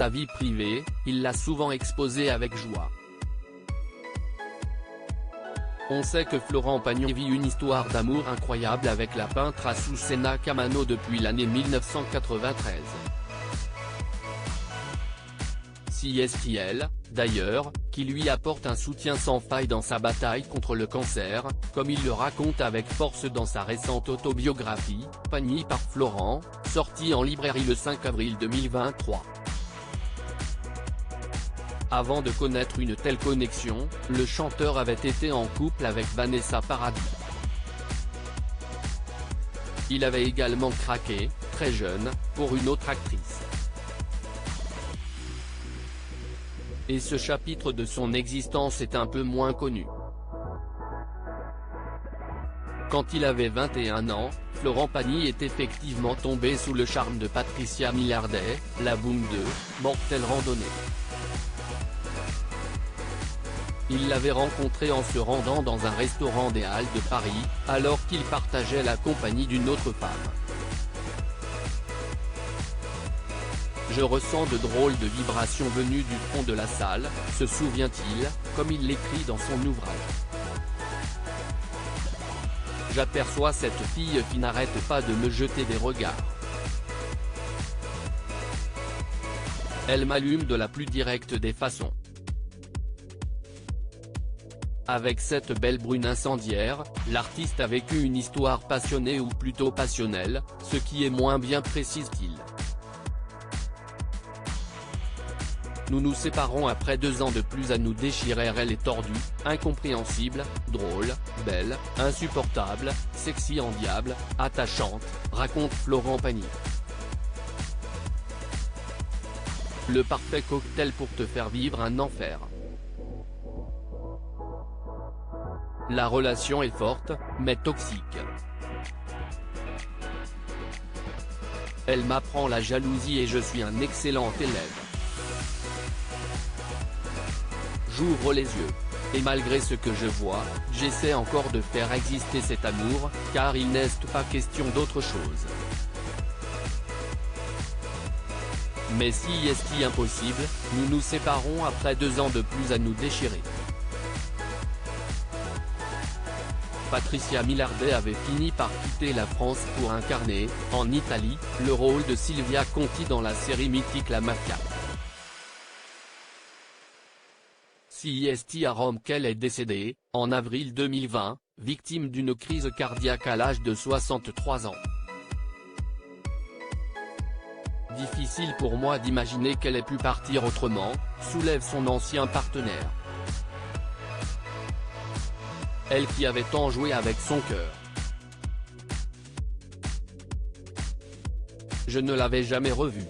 sa vie privée, il l'a souvent exposée avec joie. On sait que Florent Pagny vit une histoire d'amour incroyable avec la peintre Azucena Camano depuis l'année 1993. C'est elle, d'ailleurs, qui lui apporte un soutien sans faille dans sa bataille contre le cancer, comme il le raconte avec force dans sa récente autobiographie, Pagny par Florent, sortie en librairie le 5 avril 2023. Avant de connaître une telle connexion, le chanteur avait été en couple avec Vanessa Paradis. Il avait également craqué, très jeune, pour une autre actrice. Et ce chapitre de son existence est un peu moins connu. Quand il avait 21 ans, Florent Pagny est effectivement tombé sous le charme de Patricia Millardet, la Boom 2, mortelle randonnée. Il l'avait rencontrée en se rendant dans un restaurant des Halles de Paris, alors qu'il partageait la compagnie d'une autre femme. Je ressens de drôles de vibrations venues du fond de la salle, se souvient-il, comme il l'écrit dans son ouvrage. J'aperçois cette fille qui n'arrête pas de me jeter des regards. Elle m'allume de la plus directe des façons. Avec cette belle brune incendiaire, l'artiste a vécu une histoire passionnée ou plutôt passionnelle, ce qui est moins bien précise-t-il. Nous nous séparons après 2 ans de plus à nous déchirer. Elle est tordue, incompréhensible, drôle, belle, insupportable, sexy en diable, attachante, raconte Florent Pagny. Le parfait cocktail pour te faire vivre un enfer. La relation est forte, mais toxique. Elle m'apprend la jalousie et je suis un excellent élève. J'ouvre les yeux. Et malgré ce que je vois, j'essaie encore de faire exister cet amour, car il n'est pas question d'autre chose. Mais si est-il impossible, nous nous séparons après 2 ans de plus à nous déchirer. Patricia Millardet avait fini par quitter la France pour incarner, en Italie, le rôle de Silvia Conti dans la série mythique La Mafia. C'est à Rome qu'elle est décédée, en avril 2020, victime d'une crise cardiaque à l'âge de 63 ans. Difficile pour moi d'imaginer qu'elle ait pu partir autrement, soulève son ancien partenaire. Elle qui avait tant joué avec son cœur. Je ne l'avais jamais revue.